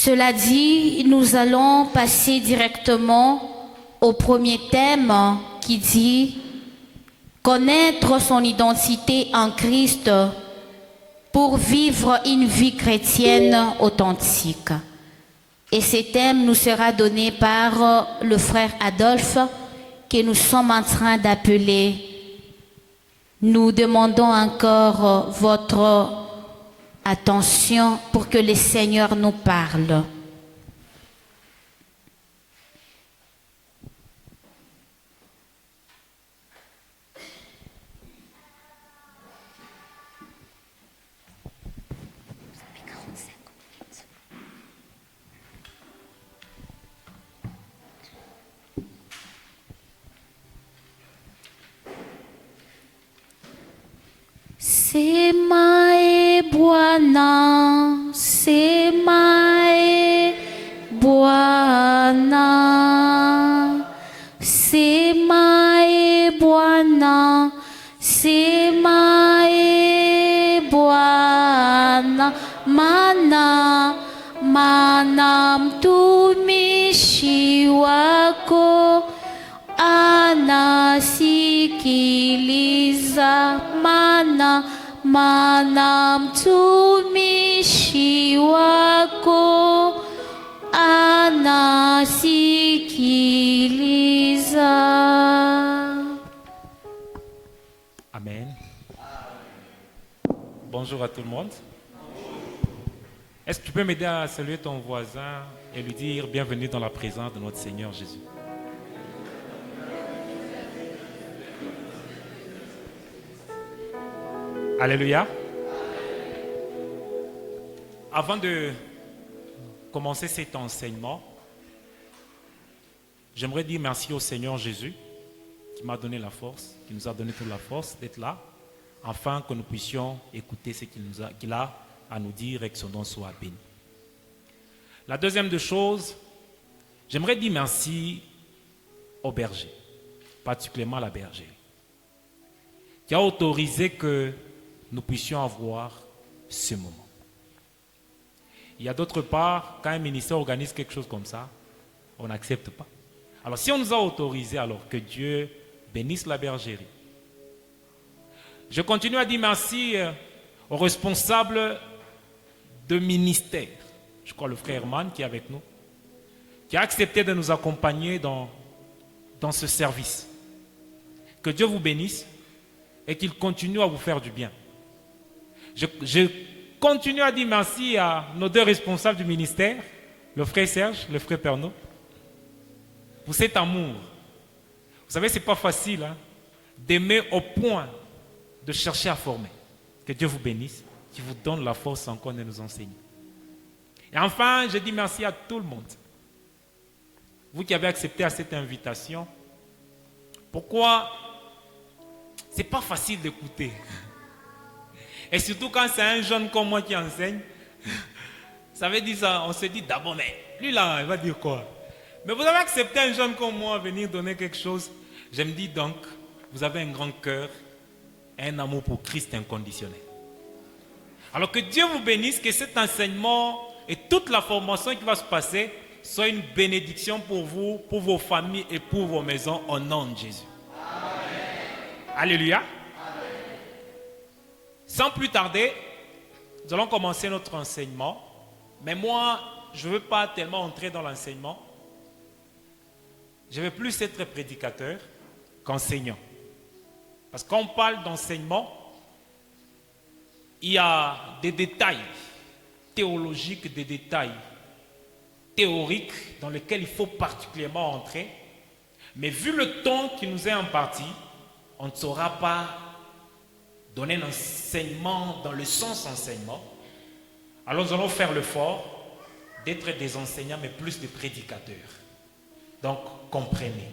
Cela dit, nous allons passer directement au premier thème qui dit « Connaître son identité en Christ pour vivre une vie chrétienne authentique ». Et ce thème nous sera donné par le frère Adolphe que nous sommes en train d'appeler. Nous demandons encore votre attention pour que le Seigneur nous parle. Semae Bwana, Semae Bwana, Semae Bwana, Semae Bwana, mana mtumishi wako anasikiliza, mana mtumishi wako anasikiliza. Amen. Bonjour à tout le monde. Est-ce que tu peux m'aider à saluer ton voisin et lui dire bienvenue dans la présence de notre Seigneur Jésus? Alléluia. Avant de commencer cet enseignement, j'aimerais dire merci au Seigneur Jésus qui m'a donné la force, qui nous a donné toute la force d'être là, afin que nous puissions écouter ce qu'il a à nous dire et que son nom soit béni. La deuxième des choses, j'aimerais dire merci au berger, particulièrement à la bergerie, qui a autorisé que nous puissions avoir ce moment. Il y a d'autre part, quand un ministère organise quelque chose comme ça, on n'accepte pas. Alors si on nous a autorisé, alors que Dieu bénisse la bergerie. Je continue à dire merci aux responsables de ministère. Je crois le frère Herman qui est avec nous, qui a accepté de nous accompagner dans ce service. Que Dieu vous bénisse et qu'il continue à vous faire du bien. Je continue à dire merci à nos deux responsables du ministère, le frère Serge, le frère Pernod, pour cet amour. Vous savez, ce n'est pas facile d'aimer au point de chercher à former. Que Dieu vous bénisse, qu'il vous donne la force encore de nous enseigner. Et enfin, je dis merci à tout le monde. Vous qui avez accepté à cette invitation. Pourquoi? Ce n'est pas facile d'écouter. Et surtout quand c'est un jeune comme moi qui enseigne, ça veut dire ça, on se dit d'abord, mais lui là, il va dire quoi? Mais vous avez accepté un jeune comme moi venir donner quelque chose. Je me dis donc, vous avez un grand cœur et un amour pour Christ inconditionnel. Alors que Dieu vous bénisse, que cet enseignement et toute la formation qui va se passer soit une bénédiction pour vous, pour vos familles et pour vos maisons au nom de Jésus. Amen. Alléluia. Sans plus tarder, nous allons commencer notre enseignement. Mais moi, je ne veux pas tellement entrer dans l'enseignement. Je veux plus être prédicateur qu'enseignant. Parce que quand on parle d'enseignement, il y a des détails théologiques, des détails théoriques dans lesquels il faut particulièrement entrer. Mais vu le temps qui nous est imparti, on ne saura pas donner un enseignement dans le sens enseignement. Alors nous allons faire l'effort d'être des enseignants, mais plus des prédicateurs. Donc, comprenez.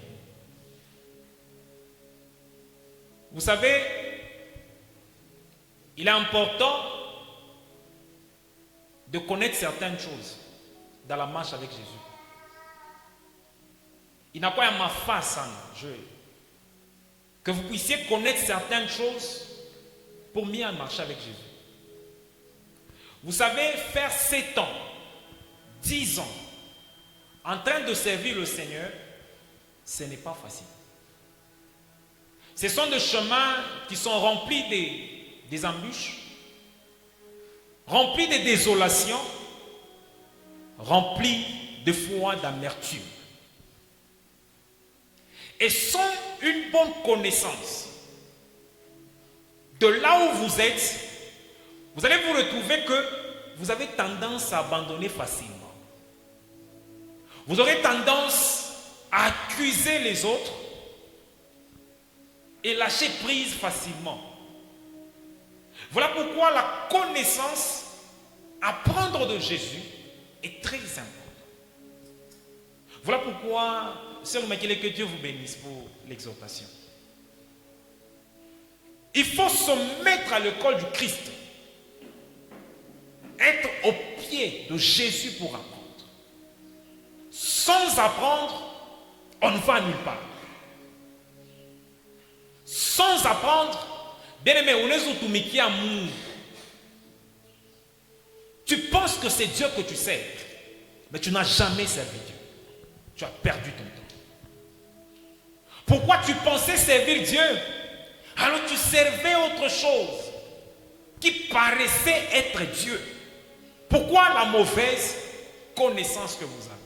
Vous savez, il est important de connaître certaines choses dans la marche avec Jésus. Il n'a pas à ma face, que vous puissiez connaître certaines choses pour mieux marcher avec Jésus. Vous savez, faire 7 ans 10 ans en train de servir le Seigneur, ce n'est pas facile. Ce sont des chemins qui sont remplis des embûches, remplis de désolation, remplis de foi, d'amertume. Et sans une bonne connaissance de là où vous êtes, vous allez vous retrouver que vous avez tendance à abandonner facilement. Vous aurez tendance à accuser les autres et lâcher prise facilement. Voilà pourquoi la connaissance, apprendre de Jésus est très important. Voilà pourquoi, sœur Makele, que Dieu vous bénisse pour l'exhortation. Il faut se mettre à l'école du Christ. Être au pied de Jésus pour apprendre. Sans apprendre, on ne va nulle part. Sans apprendre, bien aimé, on est automiqué à amour. Tu penses que c'est Dieu que tu sers, mais tu n'as jamais servi Dieu. Tu as perdu ton temps. Pourquoi tu pensais servir Dieu alors tu servais autre chose qui paraissait être Dieu? Pourquoi la mauvaise connaissance que vous avez?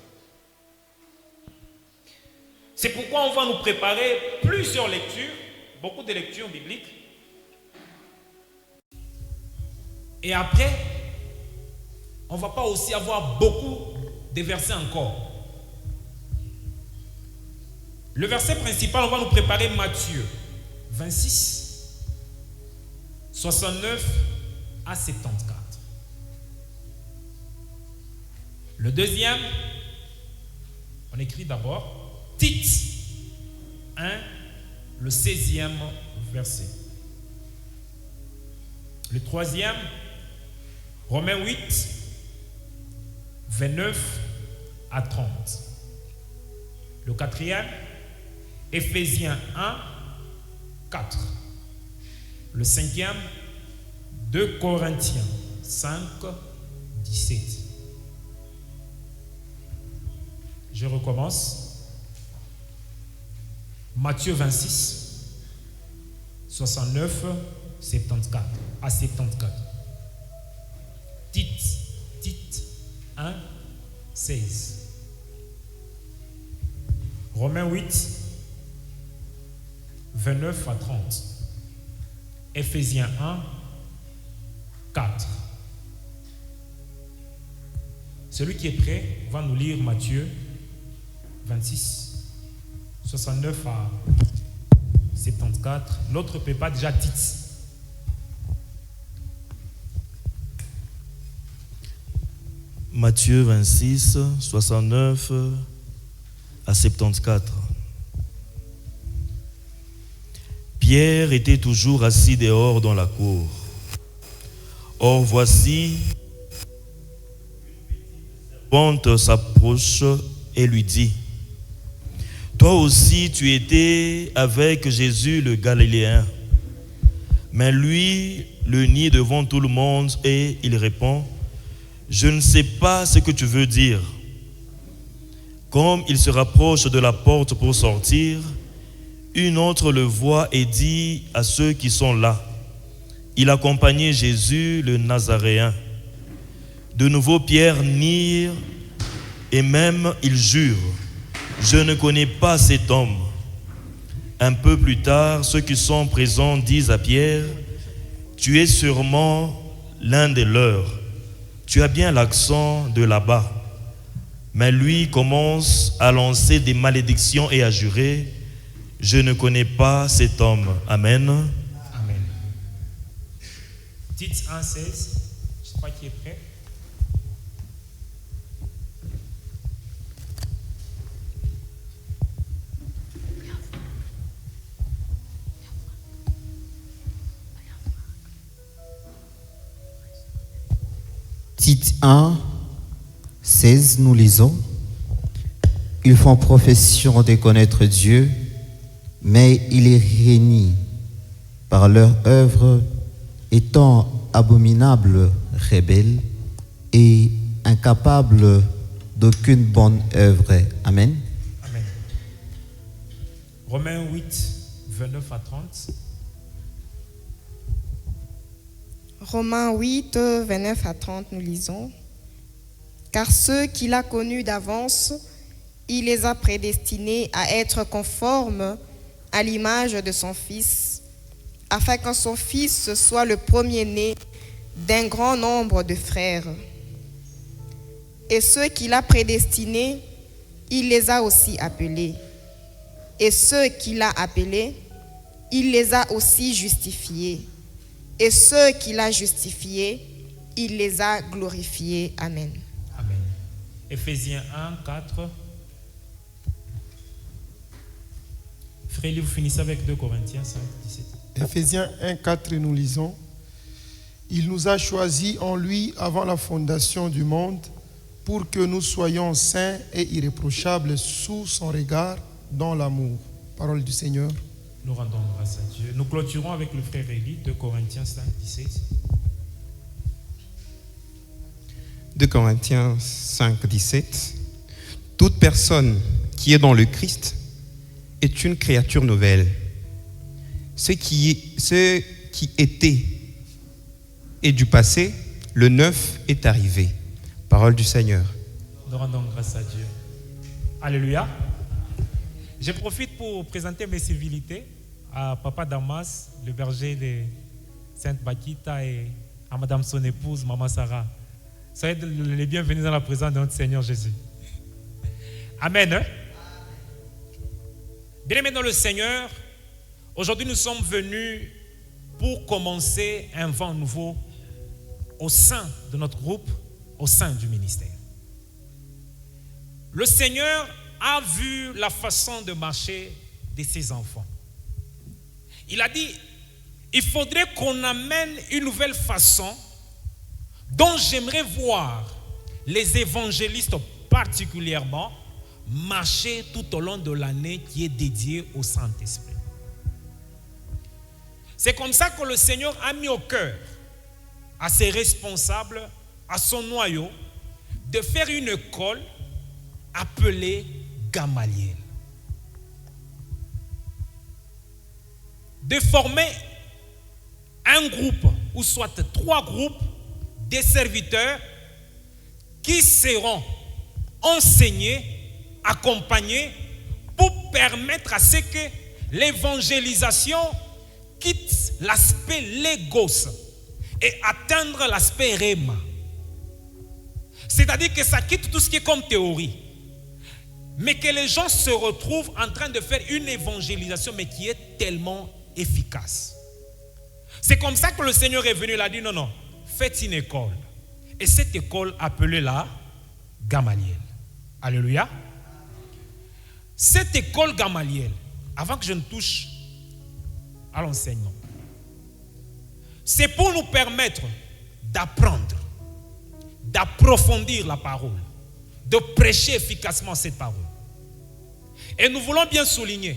C'est pourquoi on va nous préparer plusieurs lectures, beaucoup de lectures bibliques. Et après, on ne va pas aussi avoir beaucoup de versets encore. Le verset principal, on va nous préparer Matthieu 26, 69 à 74. Le deuxième, on écrit d'abord Tite 1, le 16e verset. Le troisième, Romains 8, 29 à 30. Le quatrième, Éphésiens 1, 4. Le cinquième, 2 Corinthiens 5, 17. Je recommence. Matthieu 26, 69 74, à 74. Tite 1, 16. Romains 8, 29 à 30. Éphésiens 1, 4. Celui qui est prêt va nous lire Matthieu 26, 69 à 74. L'autre ne peut pas déjà Tite. Matthieu 26, 69 à 74. Pierre était toujours assis dehors dans la cour. Or voici, une serpente s'approche et lui dit: toi aussi tu étais avec Jésus le Galiléen. Mais lui le nie devant tout le monde et il répond: je ne sais pas ce que tu veux dire. Comme il se rapproche de la porte pour sortir, une autre le voit et dit à ceux qui sont là: il accompagnait Jésus le Nazaréen. De nouveau Pierre nie et même il jure: je ne connais pas cet homme. Un peu plus tard, ceux qui sont présents disent à Pierre: tu es sûrement l'un des leurs. Tu as bien l'accent de là-bas. Mais lui commence à lancer des malédictions et à jurer: je ne connais pas cet homme. Amen. Amen. Tite 1, 16. Je crois qu'il est prêt. Tite 1, 16, nous lisons: ils font profession de connaître Dieu, mais ils les renient par leur œuvre, étant abominables, rebelles et incapables d'aucune bonne œuvre. Amen. Amen. Romains 8, 29 à 30. Romains 8, 29 à 30, nous lisons. Car ceux qu'il a connus d'avance, il les a prédestinés à être conformes à l'image de son Fils, afin que son Fils soit le premier-né d'un grand nombre de frères. Et ceux qu'il a prédestinés, il les a aussi appelés. Et ceux qu'il a appelés, il les a aussi justifiés. Et ceux qu'il a justifiés, il les a glorifiés. Amen. Amen. Éphésiens 1, 4. Frélie, vous finissez avec 2 Corinthiens 5, 17. Éphésiens 1, 4, nous lisons. Il nous a choisis en lui avant la fondation du monde pour que nous soyons saints et irréprochables sous son regard dans l'amour. Parole du Seigneur. Nous rendons grâce à Dieu. Nous clôturons avec le frère Élie, 2 Corinthiens 5, 17. 2 Corinthiens 5, 17. Toute personne qui est dans le Christ est une créature nouvelle. Ce qui était et du passé, le neuf est arrivé. Parole du Seigneur. Nous rendons grâce à Dieu. Alléluia. Je profite pour présenter mes civilités à Papa Damas, le berger de Sainte Bakita, et à Madame son épouse, Maman Sarah. Soyez les bienvenus dans la présence de notre Seigneur Jésus. Amen. Bien-aimés dans le Seigneur, aujourd'hui nous sommes venus pour commencer un vent nouveau au sein de notre groupe, au sein du ministère. Le Seigneur a vu la façon de marcher de ses enfants. Il a dit, il faudrait qu'on amène une nouvelle façon dont j'aimerais voir les évangélistes particulièrement marcher tout au long de l'année qui est dédiée au Saint-Esprit. C'est comme ça que le Seigneur a mis au cœur à ses responsables, à son noyau, de faire une école appelée Gamaliel. De former un groupe, ou soit 3 groupes de serviteurs qui seront enseignés, accompagnés pour permettre à ce que l'évangélisation quitte l'aspect légos et atteindre l'aspect réma. C'est-à-dire que ça quitte tout ce qui est comme théorie, mais que les gens se retrouvent en train de faire une évangélisation, mais qui est tellement efficace. C'est comme ça que le Seigneur est venu, il a dit non, faites une école. Et cette école, appelez-la Gamaliel. Alléluia. Cette école Gamaliel, avant que je ne touche à l'enseignement, c'est pour nous permettre d'apprendre, d'approfondir la parole, de prêcher efficacement cette parole. Et nous voulons bien souligner,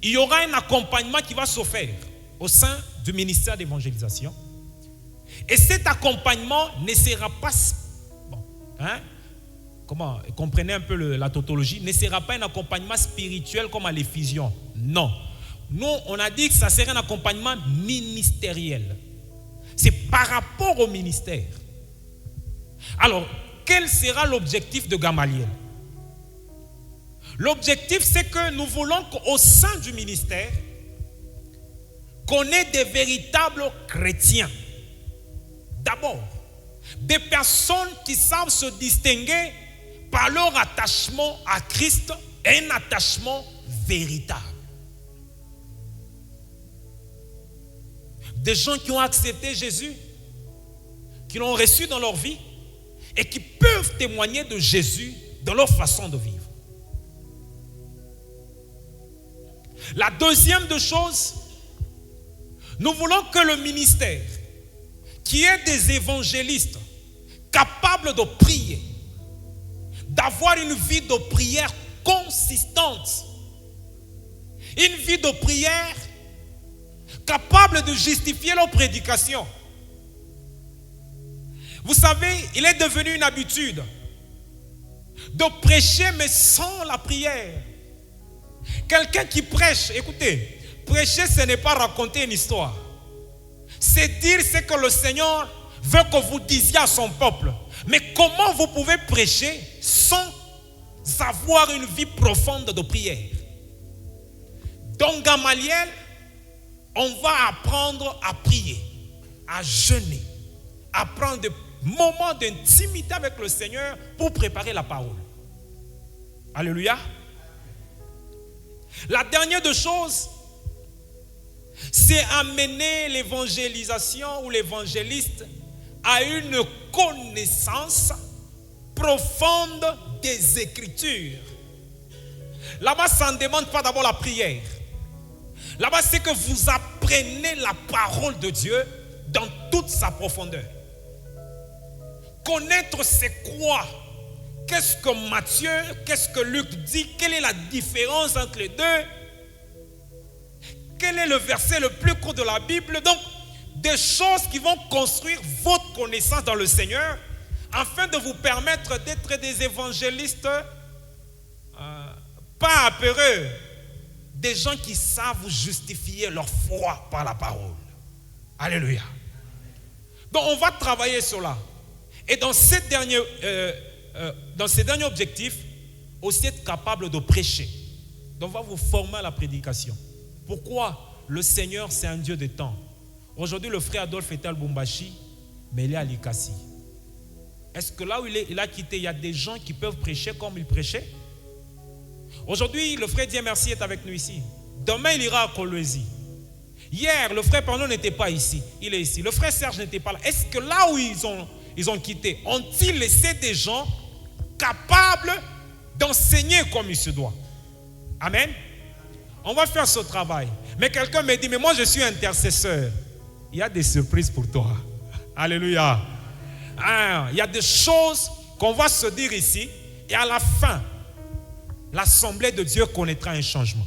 il y aura un accompagnement qui va se faire au sein du ministère d'évangélisation. Et cet accompagnement ne sera pas, comprenez un peu la tautologie, ne sera pas un accompagnement spirituel comme à l'effusion. Non. Nous, on a dit que ça serait un accompagnement ministériel. C'est par rapport au ministère. Alors, quel sera l'objectif de Gamaliel? L'objectif, c'est que nous voulons qu'au sein du ministère, qu'on ait des véritables chrétiens. D'abord, des personnes qui savent se distinguer par leur attachement à Christ et un attachement véritable. Des gens qui ont accepté Jésus, qui l'ont reçu dans leur vie et qui peuvent témoigner de Jésus dans leur façon de vivre. La deuxième des choses, nous voulons que le ministère, qui est des évangélistes capables de prier, d'avoir une vie de prière consistante, une vie de prière capable de justifier leur prédication. Vous savez, il est devenu une habitude de prêcher mais sans la prière. Quelqu'un qui prêche, écoutez, prêcher ce n'est pas raconter une histoire. C'est dire ce que le Seigneur veut que vous disiez à son peuple. Mais comment vous pouvez prêcher sans avoir une vie profonde de prière? Dans Gamaliel, on va apprendre à prier, à jeûner, à prendre des moments d'intimité avec le Seigneur pour préparer la parole. Alléluia. La dernière des choses, c'est amener l'évangélisation ou l'évangéliste à une connaissance profonde des Écritures. Là-bas, ça ne demande pas d'abord la prière. Là-bas, c'est que vous apprenez la parole de Dieu dans toute sa profondeur. Connaître c'est quoi? Qu'est-ce que Matthieu, qu'est-ce que Luc dit? Quelle est la différence entre les deux? Quel est le verset le plus court de la Bible? Donc, des choses qui vont construire votre connaissance dans le Seigneur afin de vous permettre d'être des évangélistes pas apeureux, des gens qui savent vous justifier leur foi par la parole. Alléluia. Donc, on va travailler sur là. Et dans ces derniers objectifs, aussi être capable de prêcher. Donc, on va vous former à la prédication. Pourquoi? Le Seigneur, c'est un Dieu de temps. Aujourd'hui, le frère Adolphe est à Lubumbashi, mais il est à Likasi. Est-ce que là où il a quitté, il y a des gens qui peuvent prêcher comme il prêchait? Aujourd'hui, le frère Dieu Merci est avec nous ici. Demain, il ira à Kolwezi. Hier, le frère Pano n'était pas ici. Il est ici. Le frère Serge n'était pas là. Est-ce que là où ils ont quitté, ont-ils laissé des gens capables d'enseigner comme il se doit? Amen. On va faire ce travail. Mais quelqu'un me dit, mais moi je suis intercesseur. Il y a des surprises pour toi. Alléluia. Il y a des choses qu'on va se dire ici. Et à la fin, l'Assemblée de Dieu connaîtra un changement.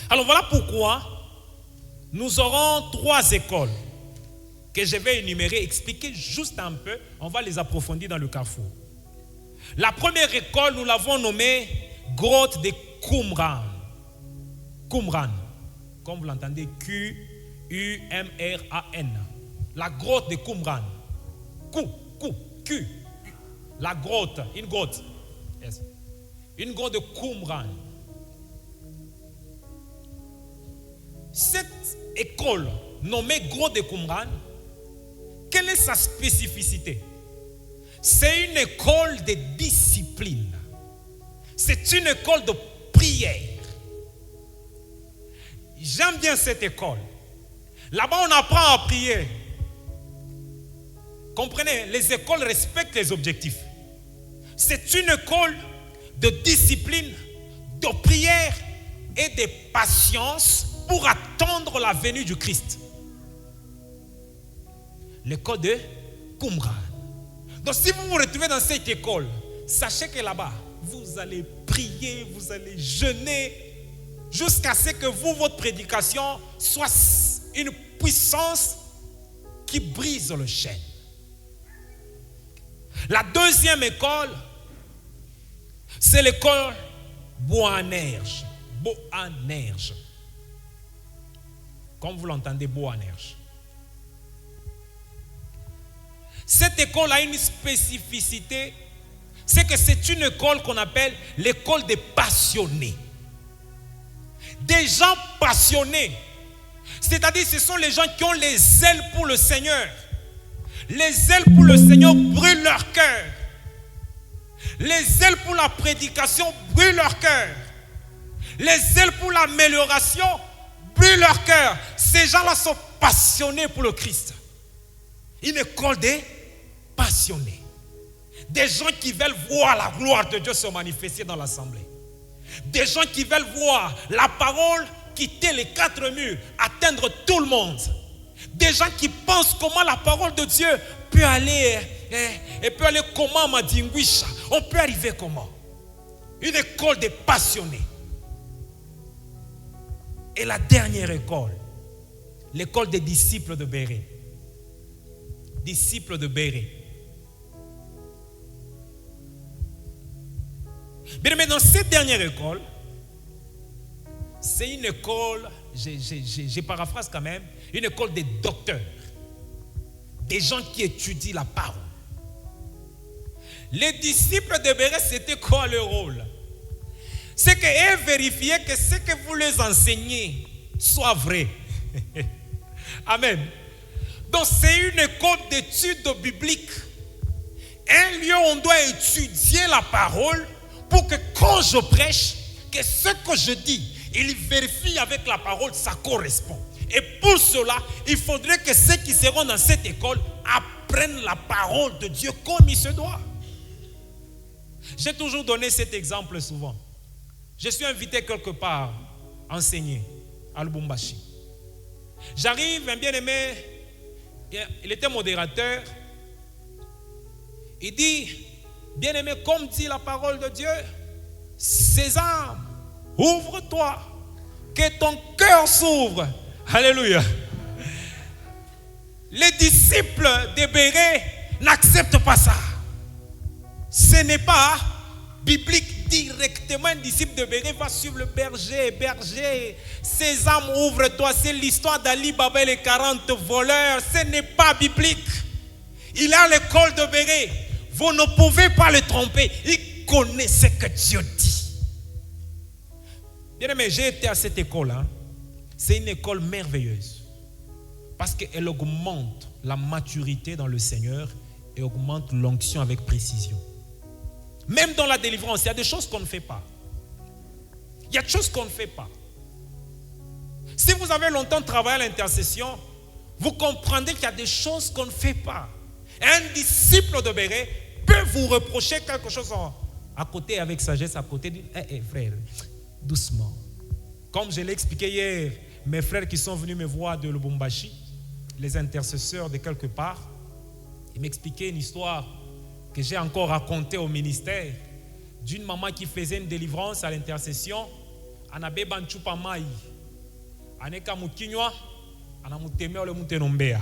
Alors voilà pourquoi nous aurons 3 écoles que je vais énumérer, expliquer juste un peu. On va les approfondir dans le carrefour. La première école, nous l'avons nommée Grotte de Qumran. Qumran, comme vous l'entendez, Q-U-M-R-A-N. La grotte de Qumran. Q. La grotte, une grotte. Yes. Une grotte de Qumran. Cette école nommée grotte de Qumran, quelle est sa spécificité? C'est une école de discipline. C'est une école de prière. J'aime bien cette école. Là-bas, on apprend à prier. Comprenez, les écoles respectent les objectifs. C'est une école de discipline, de prière et de patience pour attendre la venue du Christ. L'école de Qumran. Donc si vous vous retrouvez dans cette école, sachez que là-bas, vous allez prier, vous allez jeûner, jusqu'à ce que votre prédication soit une puissance qui brise le chêne. La deuxième école, c'est l'école Boanerges. Boanerges. Comme vous l'entendez, Boanerges. Cette école a une spécificité, c'est que c'est une école qu'on appelle l'école des passionnés. Des gens passionnés. C'est-à-dire, ce sont les gens qui ont les ailes pour le Seigneur. Les ailes pour le Seigneur brûlent leur cœur. Les ailes pour la prédication brûlent leur cœur. Les ailes pour l'amélioration brûlent leur cœur. Ces gens-là sont passionnés pour le Christ. Une école des passionnés. Des gens qui veulent voir la gloire de Dieu se manifester dans l'assemblée. Des gens qui veulent voir la parole quitter les 4 murs, atteindre tout le monde. Des gens qui pensent comment la parole de Dieu peut aller, comment Madingwisha. On peut arriver comment? Une école des passionnés. Et la dernière école, l'école des disciples de Béré. Disciples de Béré. Bien, mais dans cette dernière école, c'est une école, j'ai paraphrase quand même, une école des docteurs, des gens qui étudient la parole. Les disciples de Béret, c'était quoi leur rôle? C'est qu'ils vérifiaient que ce que vous les enseignez soit vrai. Amen. Donc c'est une école d'études bibliques. Un lieu où on doit étudier la parole pour que quand je prêche, que ce que je dis, il vérifie avec la parole, ça correspond. Et pour cela, il faudrait que ceux qui seront dans cette école apprennent la parole de Dieu comme il se doit. J'ai toujours donné cet exemple souvent. Je suis invité quelque part à enseigner à Lubumbashi. J'arrive, un bien-aimé, il était modérateur. Il dit, bien-aimé, comme dit la parole de Dieu, Sésame, ouvre-toi, que ton cœur s'ouvre. Alléluia. Les disciples de Béret n'acceptent pas ça. Ce n'est pas biblique. Directement, un disciple de Béret va suivre le berger, Sésame, ouvre-toi. C'est l'histoire d'Ali Baba et les 40 voleurs. Ce n'est pas biblique. Il est à l'école de Béret. Vous ne pouvez pas le tromper. Il connaît ce que Dieu dit. Bien aimé, j'ai été à cette école. C'est une école merveilleuse. Parce qu'elle augmente la maturité dans le Seigneur et augmente l'onction avec précision. Même dans la délivrance, il y a des choses qu'on ne fait pas. Il y a des choses qu'on ne fait pas. Si vous avez longtemps travaillé à l'intercession, vous comprendrez qu'il y a des choses qu'on ne fait pas. Un disciple de Béret peut vous reprocher quelque chose à côté, avec sagesse, à côté. Frère, doucement. Comme je l'ai expliqué hier, mes frères qui sont venus me voir de Lubumbashi, les intercesseurs de quelque part, ils m'expliquaient une histoire que j'ai encore racontée au ministère d'une maman qui faisait une délivrance à l'intercession. Anabe banchupa mai. Aneka mukinywa, anamuteme ole mutenombea.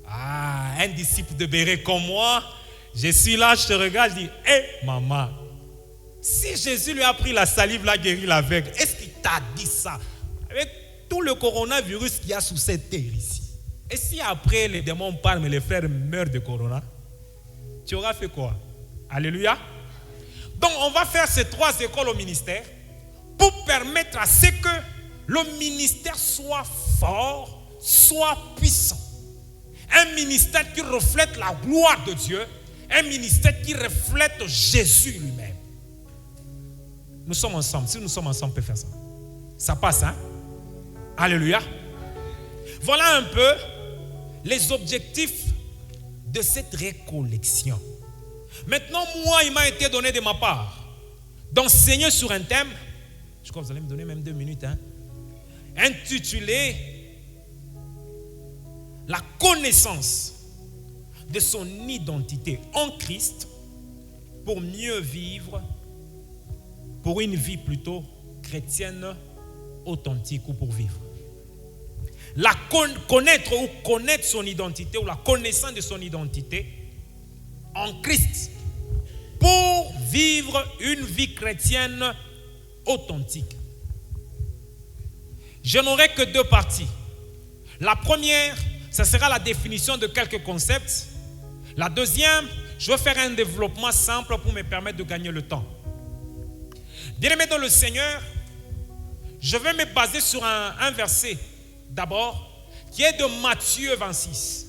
Ah, un disciple de Béret comme moi, je suis là, je te regarde, je dis, hé maman, si Jésus lui a pris la salive, l'a guéri l'aveugle, est-ce qu'il t'a dit ça? Avec tout le coronavirus qu'il y a sous cette terre ici. Et si après les démons parlent, mais les frères meurent de corona, tu auras fait quoi? Alléluia. Donc on va faire ces 3 écoles au ministère pour permettre à ce que le ministère soit fort, soit puissant. Un ministère qui reflète la gloire de Dieu, un ministère qui reflète Jésus lui-même. Nous sommes ensemble. Si nous sommes ensemble, on peut faire ça. Ça passe, hein? Alléluia. Voilà un peu les objectifs de cette récollection. Maintenant, moi, il m'a été donné de ma part d'enseigner sur un thème, je crois que vous allez me donner même 2 minutes, hein, intitulé la connaissance de son identité en Christ pour mieux vivre, pour une vie plutôt chrétienne authentique ou pour vivre. Connaître son identité ou la connaissance de son identité en Christ pour vivre une vie chrétienne authentique. Je n'aurai que 2 parties. La première, ça sera la définition de quelques concepts. La deuxième, je vais faire un développement simple pour me permettre de gagner le temps. Bien-aimés dans le Seigneur, je vais me baser sur un verset d'abord, qui est de Matthieu 26.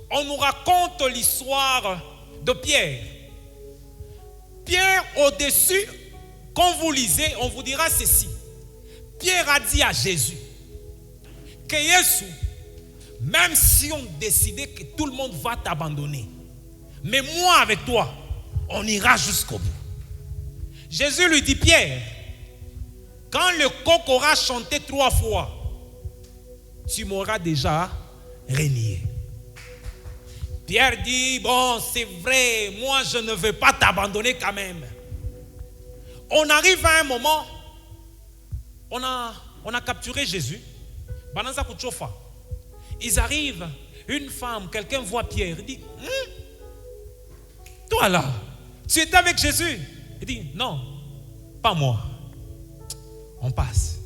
On nous raconte l'histoire de Pierre. Pierre, au-dessus, quand vous lisez, on vous dira ceci. Pierre a dit à Jésus que Jésus, même si on décidait que tout le monde va t'abandonner, mais moi avec toi, on ira jusqu'au bout. Jésus lui dit, Pierre, quand le coq aura chanté 3 fois, tu m'auras déjà renié. Pierre dit, bon, c'est vrai, moi je ne veux pas t'abandonner quand même. On arrive à un moment, on a capturé Jésus. Ils arrivent, une femme, quelqu'un voit Pierre, il dit, toi là, tu étais avec Jésus. Il dit, non, pas moi. On passe.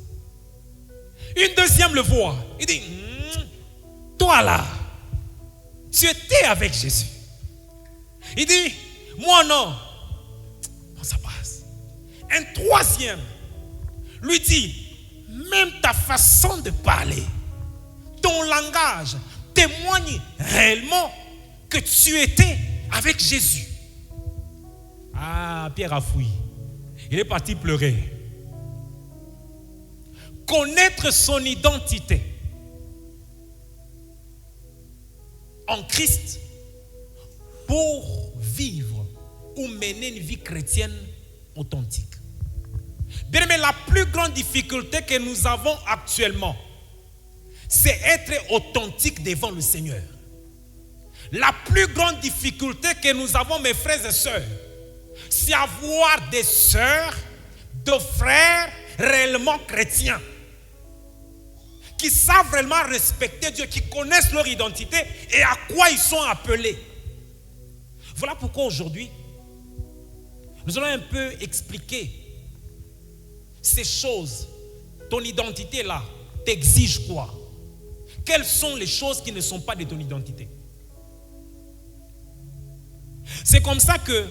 Une deuxième le voit. Il dit, toi là, tu étais avec Jésus. Il dit, moi non. Bon, ça passe. Un troisième lui dit, même ta façon de parler, ton langage témoigne réellement que tu étais avec Jésus. Ah, Pierre a fui. Il est parti pleurer. Connaître son identité en Christ pour vivre ou mener une vie chrétienne authentique. Bien aimé, la plus grande difficulté que nous avons actuellement, c'est être authentique devant le Seigneur. La plus grande difficulté que nous avons, mes frères et sœurs, c'est avoir des sœurs, de frères réellement chrétiens, qui savent réellement respecter Dieu, qui connaissent leur identité et à quoi ils sont appelés. Voilà pourquoi aujourd'hui, nous allons un peu expliquer ces choses. Ton identité là t'exige quoi? Quelles sont les choses qui ne sont pas de ton identité? C'est comme ça que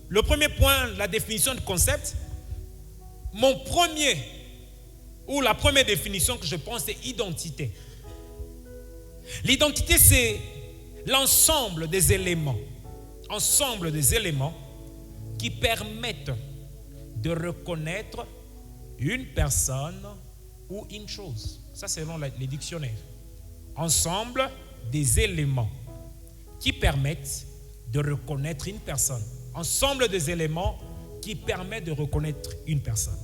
le premier point, la définition du concept, la première définition que je pense, c'est identité. L'identité, c'est l'ensemble des éléments qui permettent de reconnaître une personne ou une chose. Ça, c'est selon les dictionnaires. Ensemble des éléments qui permettent de reconnaître une personne. Ensemble des éléments qui permettent de reconnaître une personne.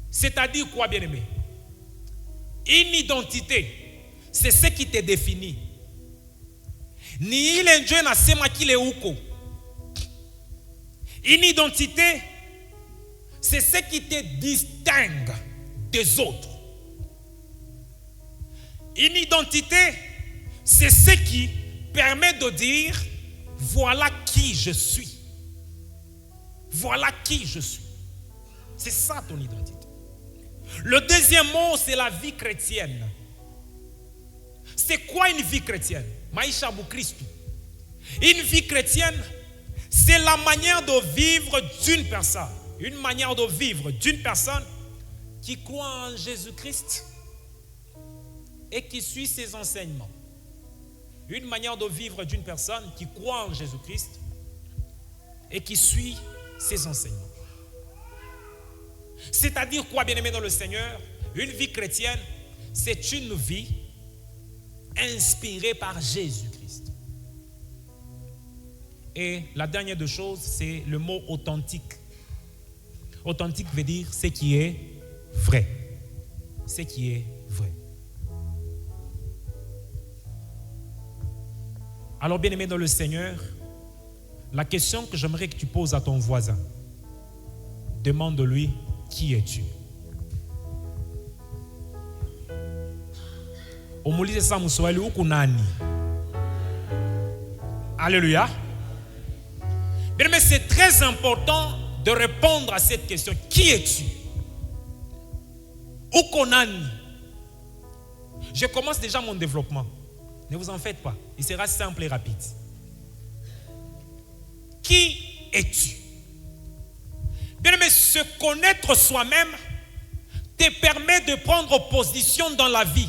C'est-à-dire quoi, bien-aimé? Une identité, c'est ce qui te définit. Ni il est jeune à sema qu'il est ouko. Une identité, c'est ce qui te distingue des autres. Une identité, c'est ce qui permet de dire voilà qui je suis. Voilà qui je suis. C'est ça ton identité. Le deuxième mot, c'est la vie chrétienne. C'est quoi une vie chrétienne? Maïcha bu Christou. Une vie chrétienne, c'est la manière de vivre d'une personne. Une manière de vivre d'une personne qui croit en Jésus-Christ et qui suit ses enseignements. Une manière de vivre d'une personne qui croit en Jésus-Christ et qui suit ses enseignements. C'est-à-dire quoi, bien-aimé dans le Seigneur? Une vie chrétienne, c'est une vie inspirée par Jésus-Christ. Et la dernière des choses, c'est le mot authentique. Authentique veut dire ce qui est vrai. Ce qui est vrai. Alors, bien-aimé dans le Seigneur, la question que j'aimerais que tu poses à ton voisin, demande-lui: qui es-tu? Umulize sa muswali huku nani? Alléluia. Bien, mais c'est très important de répondre à cette question. Qui es-tu? Huku nani? Je commence déjà mon développement. Ne vous en faites pas. Il sera simple et rapide. Qui es-tu? Bien, mais se connaître soi-même te permet de prendre position dans la vie.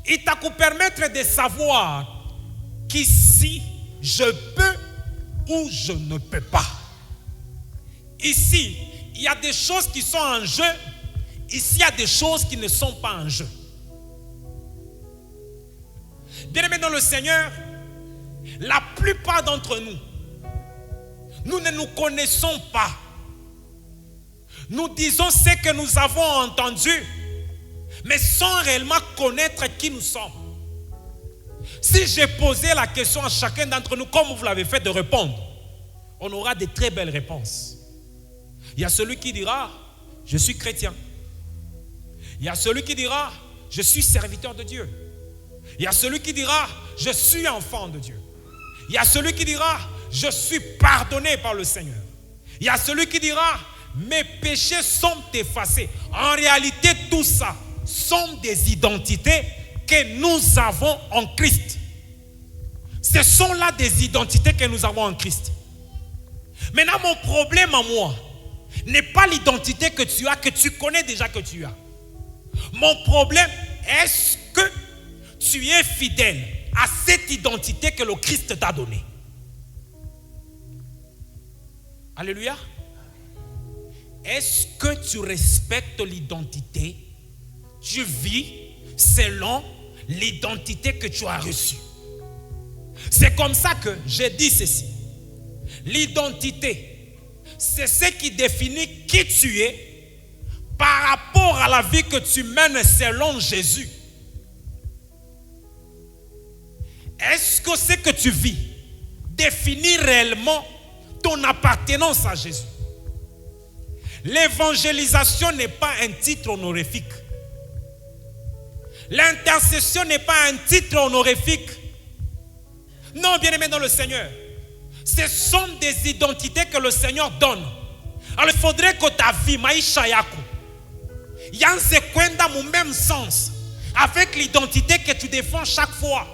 Il t'a pu permettre de savoir qu'ici, je peux ou je ne peux pas. Ici, il y a des choses qui sont en jeu. Ici, il y a des choses qui ne sont pas en jeu. Bien-aimés dans le Seigneur, la plupart d'entre nous, nous ne nous connaissons pas. Nous disons ce que nous avons entendu, mais sans réellement connaître qui nous sommes. Si j'ai posé la question à chacun d'entre nous, comme vous l'avez fait, de répondre, on aura de très belles réponses. Il y a celui qui dira: je suis chrétien. Il y a celui qui dira: je suis serviteur de Dieu. Il y a celui qui dira: je suis enfant de Dieu. Il y a celui qui dira: je suis pardonné par le Seigneur. Il y a celui qui dira, mes péchés sont effacés. En réalité, tout ça sont des identités que nous avons en Christ. Ce sont là des identités que nous avons en Christ. Maintenant, mon problème à moi n'est pas l'identité que tu as, que tu connais déjà que tu as. Mon problème, est-ce que tu es fidèle à cette identité que le Christ t'a donnée? Alléluia. Est-ce que tu respectes l'identité? Tu vis selon l'identité que tu as reçue. C'est comme ça que j'ai dit ceci. L'identité, c'est ce qui définit qui tu es par rapport à la vie que tu mènes selon Jésus. Est-ce que ce que tu vis définit réellement ton appartenance à Jésus? L'évangélisation n'est pas un titre honorifique. L'intercession n'est pas un titre honorifique. Non, bien-aimé dans le Seigneur, ce sont des identités que le Seigneur donne. Alors il faudrait que ta vie, maisha yako, yanze kwenda mon même sens avec l'identité que tu défends chaque fois.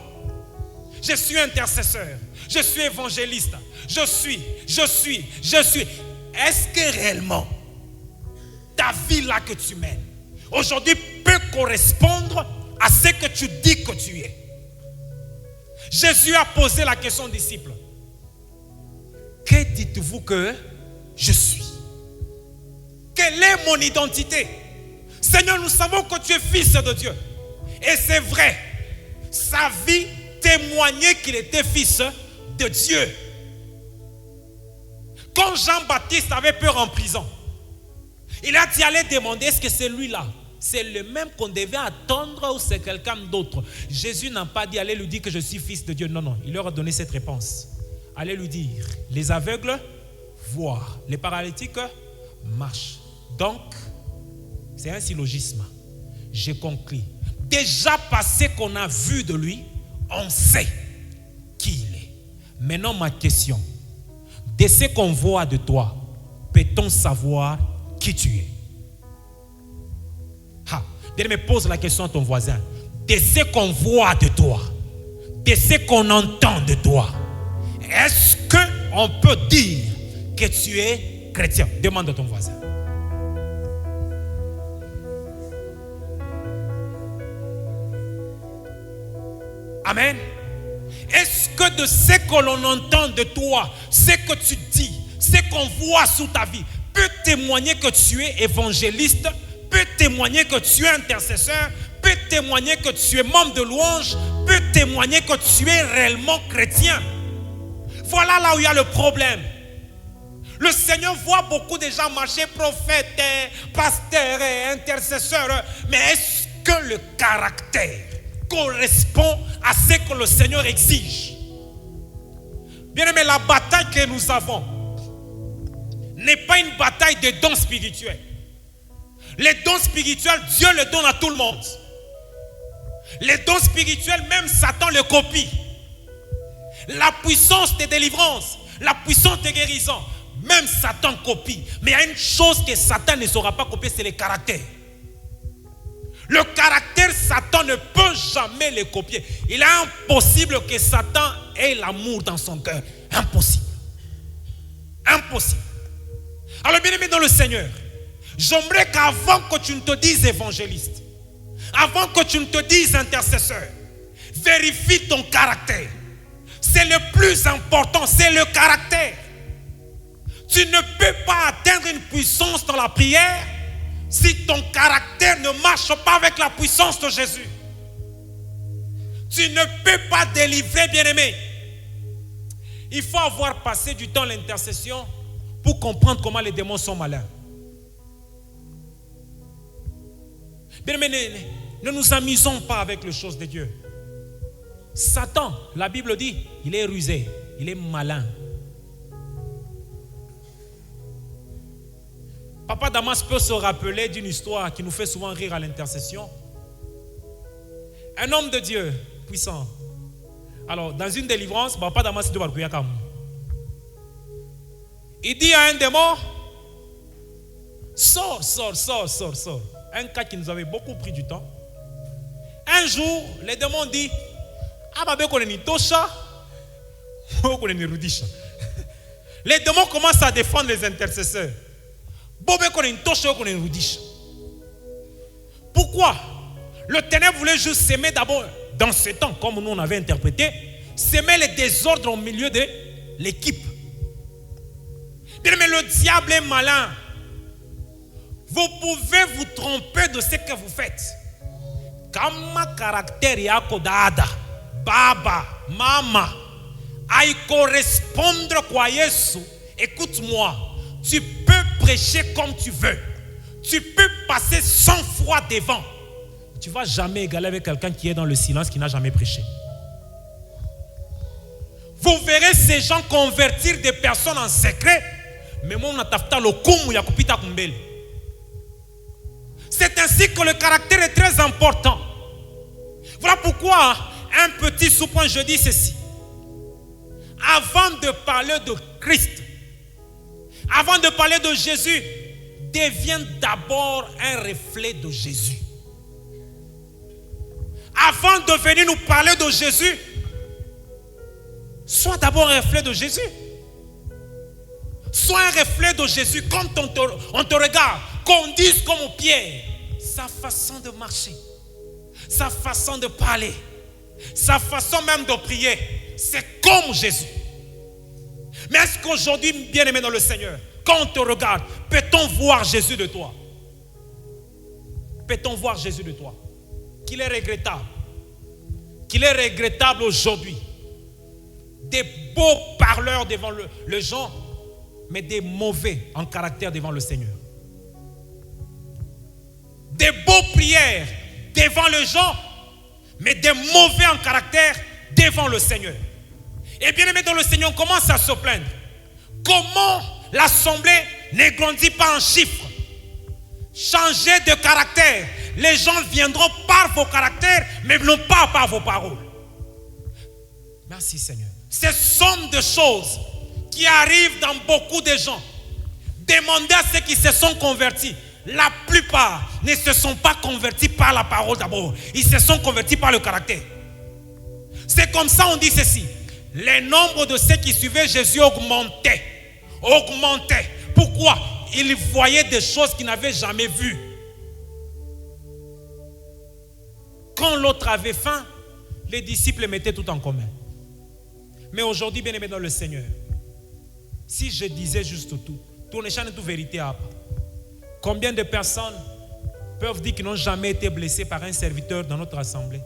Je suis intercesseur, je suis évangéliste, je suis. Est-ce que réellement ta vie là que tu mènes aujourd'hui peut correspondre à ce que tu dis que tu es? Jésus a posé la question aux disciples. Que dites-vous que je suis? Quelle est mon identité? Seigneur, nous savons que tu es fils de Dieu. Et c'est vrai, sa vie témoignait qu'il était fils de Dieu. Quand Jean-Baptiste avait peur en prison, il a dit aller demander, est-ce que c'est lui-là? C'est le même qu'on devait attendre ou c'est quelqu'un d'autre? Jésus n'a pas dit, allez lui dire que je suis fils de Dieu. Non, non, il leur a donné cette réponse. Allez lui dire, les aveugles voient, les paralytiques marchent. Donc, c'est un syllogisme. J'ai conclu. Déjà passé qu'on a vu de lui, on sait qui il est. Maintenant, ma question, de ce qu'on voit de toi, peut-on savoir qui tu es? Me pose la question à ton voisin. De ce qu'on voit de toi, de ce qu'on entend de toi, est-ce qu'on peut dire que tu es chrétien? Demande à ton voisin. Amen. Est-ce que de ce que l'on entend de toi, ce que tu dis, ce qu'on voit sous ta vie, peut témoigner que tu es évangéliste, peut témoigner que tu es intercesseur, peut témoigner que tu es membre de louange, peut témoigner que tu es réellement chrétien? Voilà là où il y a le problème. Le Seigneur voit beaucoup de gens marcher, prophètes, pasteurs, intercesseurs, mais est-ce que le caractère correspond à ce que le Seigneur exige? Bien aimé, la bataille que nous avons n'est pas une bataille de dons spirituels. Les dons spirituels, Dieu les donne à tout le monde. Les dons spirituels, même Satan les copie. La puissance de délivrance, la puissance de guérison, même Satan copie. Mais il y a une chose que Satan ne saura pas copier, c'est le caractère. Le caractère, Satan ne peut jamais le copier. Il est impossible que Satan ait l'amour dans son cœur. Impossible. Impossible. Alors bien aimé dans le Seigneur, j'aimerais qu'avant que tu ne te dises évangéliste, avant que tu ne te dises intercesseur, vérifie ton caractère. C'est le plus important, c'est le caractère. Tu ne peux pas atteindre une puissance dans la prière si ton caractère ne marche pas avec la puissance de Jésus. Tu ne peux pas délivrer, bien-aimé. Il faut avoir passé du temps à l'intercession pour comprendre comment les démons sont malins. Bien-aimé, ne nous amusons pas avec les choses de Dieu. Satan, la Bible dit, il est rusé, il est malin. Papa Damas peut se rappeler d'une histoire qui nous fait souvent rire à l'intercession. Un homme de Dieu puissant. Alors, dans une délivrance, Papa Damas doit prier comme. Il dit à un démon, sors. Un cas qui nous avait beaucoup pris du temps. Un jour, le démon dit, les démons commencent à défendre les intercesseurs. Pourquoi? Le ténèbre voulait juste s'aimer d'abord, dans ce temps, comme nous on avait interprété, s'aimer les désordres au milieu de l'équipe. Mais le diable est malin. Vous pouvez vous tromper de ce que vous faites. Comme caractère yako dada, baba, mama, aïe correspondre kwa Yesu. Écoute-moi, tu peux prêcher comme tu veux. Tu peux passer 100 fois devant. Tu ne vas jamais égaler avec quelqu'un qui est dans le silence, qui n'a jamais prêché. Vous verrez ces gens convertir des personnes en secret. Mais moi, on a tafta le kumu ya kupita kumbele. C'est ainsi que le caractère est très important. Voilà pourquoi un petit sous-point, je dis ceci. Avant de parler de Christ, avant de parler de Jésus, deviens d'abord un reflet de Jésus. Avant de venir nous parler de Jésus, sois d'abord un reflet de Jésus. Sois un reflet de Jésus. Quand on te regarde, qu'on dise comme Pierre, sa façon de marcher, sa façon de parler, sa façon même de prier, c'est comme Jésus. Mais est-ce qu'aujourd'hui, bien-aimé dans le Seigneur, quand on te regarde, peut-on voir Jésus de toi? Peut-on voir Jésus de toi? Qu'il est regrettable. Qu'il est regrettable aujourd'hui. Des beaux parleurs devant le gens, mais des mauvais en caractère devant le Seigneur. Des beaux prières devant les gens, mais des mauvais en caractère devant le Seigneur. Et bien aimé dans le Seigneur, on commence à se plaindre. Comment l'assemblée ne grandit pas en chiffres? Changez de caractère. Les gens viendront par vos caractères, mais non pas par vos paroles. Merci Seigneur. Ce sont des choses qui arrivent dans beaucoup de gens. Demandez à ceux qui se sont convertis. La plupart ne se sont pas convertis par la parole d'abord. Ils se sont convertis par le caractère. C'est comme ça on dit ceci. Le nombre de ceux qui suivaient Jésus augmentait. Pourquoi? Ils voyaient des choses qu'ils n'avaient jamais vues. Quand l'autre avait faim, les disciples mettaient tout en commun. Mais aujourd'hui, bien aimé dans le Seigneur, si je disais juste tout, tournez chaîne toute vérité à part. Combien de personnes peuvent dire qu'ils n'ont jamais été blessés par un serviteur dans notre assemblée?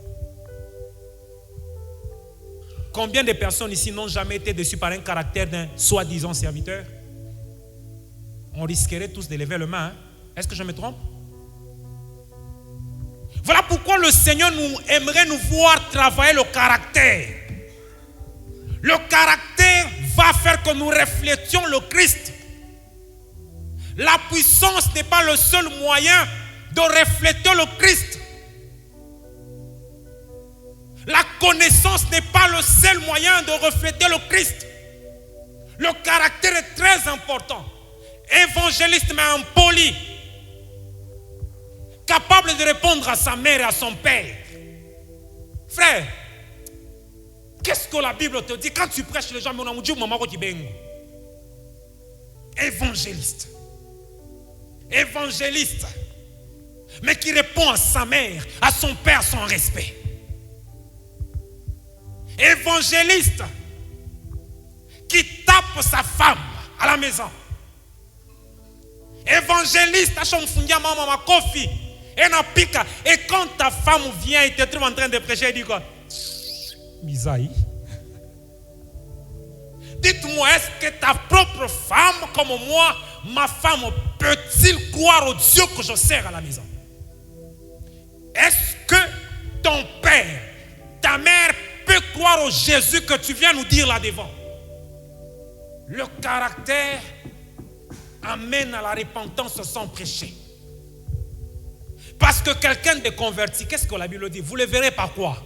Combien de personnes ici n'ont jamais été déçues par un caractère d'un soi-disant serviteur? On risquerait tous de lever le main. Hein? Est-ce que je me trompe? Voilà pourquoi le Seigneur aimerait nous voir travailler le caractère. Le caractère va faire que nous reflétions le Christ. La puissance n'est pas le seul moyen de refléter le Christ. La connaissance n'est pas le seul moyen de refléter le Christ. Le caractère est très important. Évangéliste mais impoli. Capable de répondre à sa mère et à son père. Frère, qu'est-ce que la Bible te dit quand tu prêches les gens? Évangéliste. Évangéliste. Mais qui répond à sa mère, à son père, son respect. Évangéliste. Qui tape sa femme à la maison. Évangéliste. Et quand ta femme vient et te trouve en train de prêcher, elle dit quoi? Misaï. Dites-moi, est-ce que ta propre femme, comme moi, ma femme, peut-il croire au Dieu que je sers à la maison? Est-ce que ton père, ta mère peut croire au Jésus que tu viens nous dire là devant? Le caractère amène à la repentance sans prêcher. Parce que quelqu'un de converti, qu'est-ce que la Bible dit? Vous le verrez par quoi?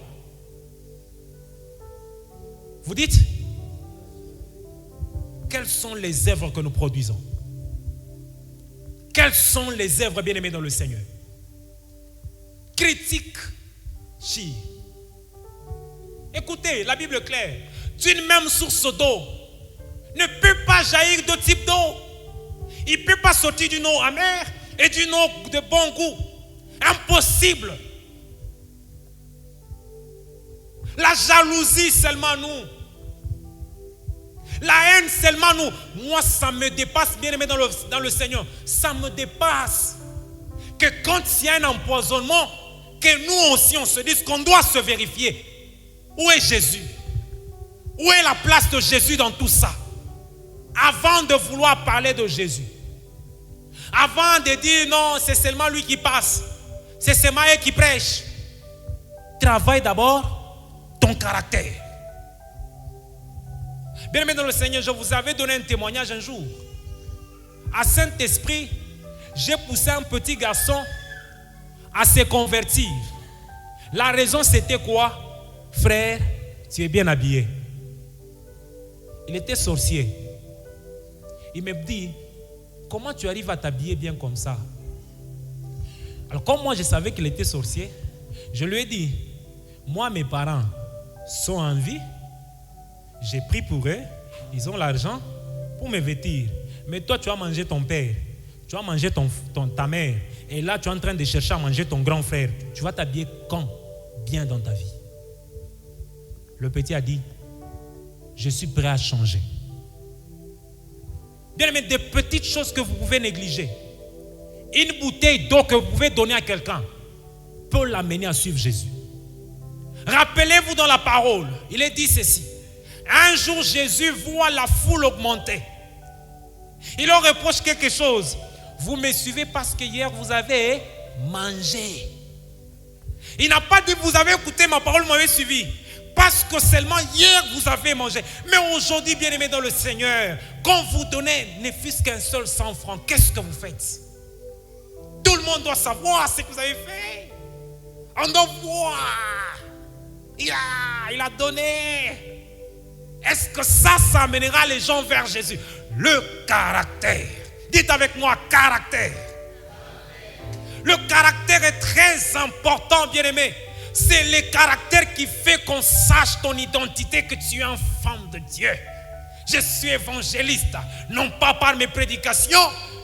Vous dites? quelles sont les œuvres que nous produisons? Quelles sont les œuvres bien-aimées dans le Seigneur? Critique, chi. Écoutez, la Bible est claire. D'une même source d'eau ne peut pas jaillir deux types d'eau. Il ne peut pas sortir d'une eau amère et d'une eau de bon goût. Impossible. La jalousie seulement nous. La haine seulement nous. Moi, ça me dépasse, bien aimé dans le Seigneur. Ça me dépasse. Que quand il y a un empoisonnement, que nous aussi on se dise qu'on doit se vérifier. Où est Jésus? Où est la place de Jésus dans tout ça? Avant de vouloir parler de Jésus. Avant de dire non, c'est seulement lui qui passe. C'est seulement lui qui prêche. Travaille d'abord ton caractère. Bien aimé dans le Seigneur, je vous avais donné un témoignage un jour. À Saint-Esprit, j'ai poussé un petit garçon à se convertir. La raison c'était quoi? Frère, tu es bien habillé. Il était sorcier. Il me dit, comment tu arrives à t'habiller bien comme ça? Alors comme moi je savais qu'il était sorcier, je lui ai dit, moi mes parents sont en vie, j'ai pris pour eux, ils ont l'argent pour me vêtir. Mais toi tu as mangé ton père, tu as mangé ta mère, et là tu es en train de chercher à manger ton grand frère. Tu vas t'habiller quand? Bien dans ta vie. Le petit a dit, je suis prêt à changer. Bien aimé, des petites choses que vous pouvez négliger. Une bouteille d'eau que vous pouvez donner à quelqu'un peut l'amener à suivre Jésus. Rappelez-vous dans la parole, il est dit ceci. Un jour, Jésus voit la foule augmenter. Il leur reproche quelque chose. Vous me suivez parce que hier vous avez mangé. Il n'a pas dit vous avez écouté ma parole, vous m'avez suivi. Parce que seulement hier vous avez mangé. Mais aujourd'hui, bien aimé dans le Seigneur, quand vous donnez ne fût-ce qu'un seul 100 francs, qu'est-ce que vous faites? Tout le monde doit savoir ce que vous avez fait. On doit voir. Il a donné. Est-ce que ça amènera les gens vers Jésus? Le caractère. Dites avec moi, caractère. Le caractère est très important, bien aimé. C'est le caractère qui fait qu'on sache ton identité, que tu es un femme de Dieu. Je suis évangéliste, non pas par mes prédications,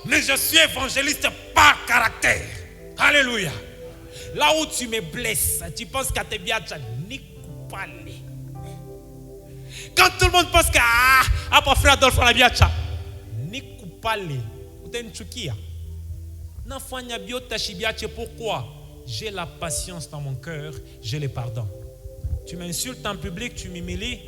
mais je suis évangéliste par caractère. Alléluia. Là où tu me blesses, tu penses qu'à tes biatchas, ni coupale. Quand tout le monde pense que pas frère Adolphe la biatcha, ni coupale, ou t'es une chukia. N'afanya biota shibiache, pourquoi? J'ai la patience dans mon cœur, j'ai le pardon. Tu m'insultes en public, tu m'humilies.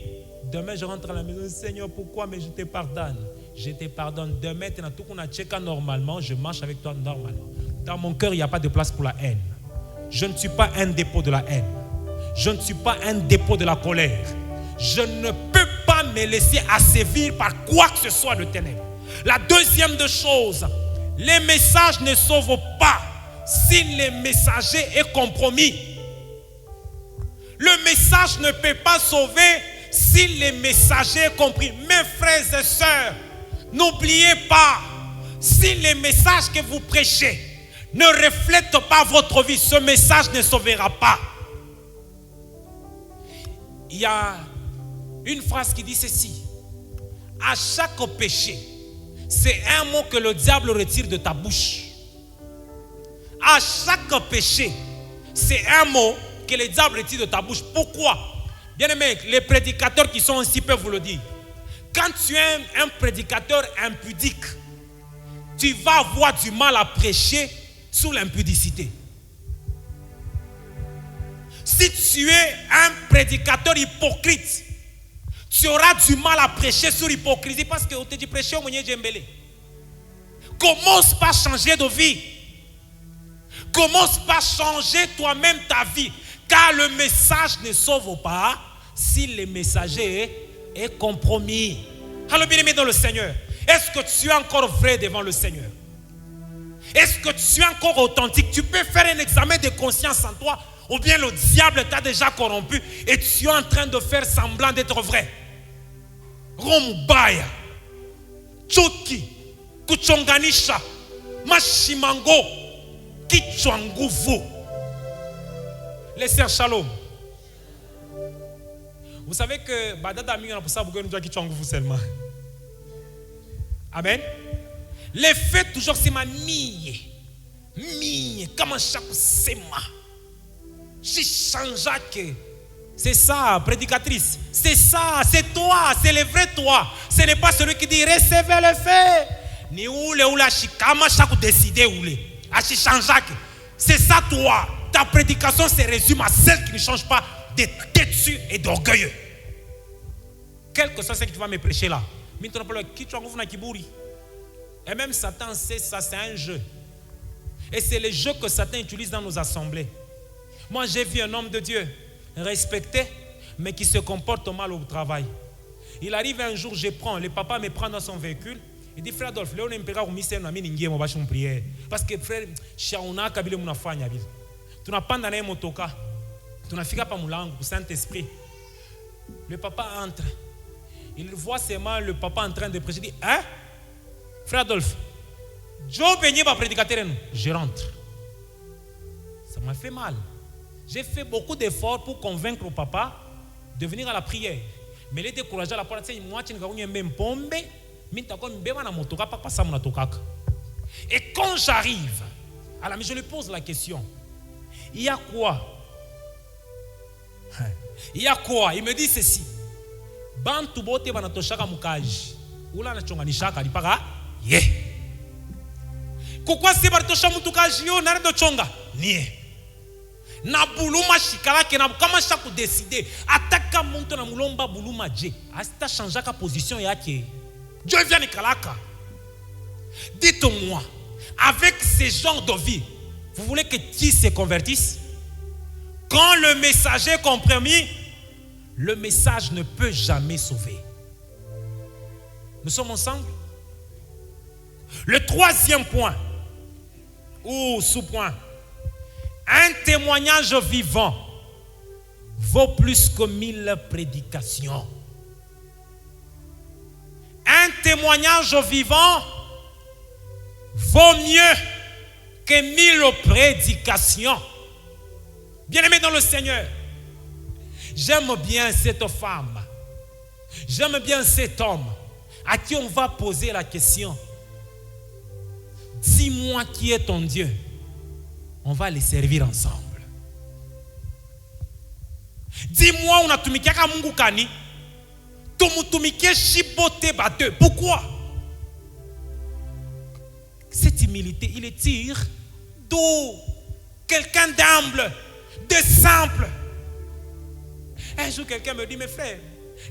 Demain, je rentre à la maison. Seigneur, pourquoi? Mais je te pardonne. Je te pardonne. Demain, tout qu'on a checké normalement, je marche avec toi normalement. Dans mon cœur, il n'y a pas de place pour la haine. Je ne suis pas un dépôt de la haine. Je ne suis pas un dépôt de la colère. Je ne peux pas me laisser assévir par quoi que ce soit de ténèbres. La deuxième des choses, les messages ne sauvent pas si le messager est compromis. Le message ne peut pas sauver si le messager est compris. Mes frères et sœurs, n'oubliez pas, si le message que vous prêchez ne reflète pas votre vie, ce message ne sauvera pas. Il y a une phrase qui dit ceci: à chaque péché, c'est un mot que le diable retire de ta bouche. À chaque péché, c'est un mot que le diable retire de ta bouche. Pourquoi? Bien aimé, les prédicateurs qui sont ici peuvent vous le dire. Quand tu es un prédicateur impudique, tu vas avoir du mal à prêcher sous l'impudicité. Si tu es un prédicateur hypocrite, tu auras du mal à prêcher sur l'hypocrisie parce que tu dis prêcher au Monier Djembélé. Commence par changer de vie. Commence par changer toi-même ta vie. Car le message ne sauve pas si le messager est compromis. Alors bien aimé dans le Seigneur, est-ce que tu es encore vrai devant le Seigneur? Est-ce que tu es encore authentique? Tu peux faire un examen de conscience en toi, ou bien le diable t'a déjà corrompu et tu es en train de faire semblant d'être vrai. Rombaya. chuki, kuchonganisha, mashimango, kichwa nguvu. Les sœurs Shalom. Vous savez que Badada Ami, on a pour ça beaucoup de kichwa nguvu seulement. Amen. Les faits toujours c'est ma mie. Comme chaque sema. C'est ça, prédicatrice. C'est ça, c'est toi, c'est le vrai toi. Ce n'est pas celui qui dit recevez le fait. Ni oule oula shikama chaque décider oule. C'est ça toi. Ta prédication se résume à celle qui ne change pas de têtu et d'orgueilleux. Quel que soit ce que tu vas me prêcher là. Et même Satan sait ça, c'est un jeu. Et c'est le jeu que Satan utilise dans nos assemblées. Moi, j'ai vu un homme de Dieu respecté, mais qui se comporte mal au travail. Il arrive un jour, le papa me prend dans son véhicule. Il dit, frère Adolphe, parce que frère, tu n'as pas dans motoka, tu n'as pas moulango, Saint-Esprit. Le papa entre. Il voit seulement le papa en train de prêcher. Il dit, hein? Frère Adolphe, je rentre. Ça m'a fait mal. J'ai fait beaucoup d'efforts pour convaincre le papa de venir à la prière. Mais il est découragé à la porte. Et quand j'arrive à la maison, je lui pose la question. Il y a quoi? Il y a quoi? Il me dit ceci. Bantu bote banatoshaka mukaji. Ula na chonganishaka lipaga. Yeah. Pourquoi c'est bartosha mutukaji yo na ndo chonga? Nie. Na buluma shikala ke na kama shaku décider ataka muntu na mulomba buluma je. Asta changeaka position yake. Dieu vient nikalaka. Dites-moi, avec ce genre de vie, vous voulez que qui se convertisse? Quand le messager est compromis, le message ne peut jamais sauver. Nous sommes ensemble? Le troisième point, ou sous-point, un témoignage vivant vaut plus que 1000 prédications. Un témoignage vivant vaut mieux que 1000 prédications. Bien-aimés dans le Seigneur, j'aime bien cette femme, j'aime bien cet homme à qui on va poser la question. Dis-moi qui est ton Dieu. On va les servir ensemble. Dis-moi, on a tumikia ka Mungu kani. Tumutumikie shibote bate. Pourquoi? Cette humilité, il tire d'où? Quelqu'un d'humble, de simple. Un jour, quelqu'un me dit, mes frères,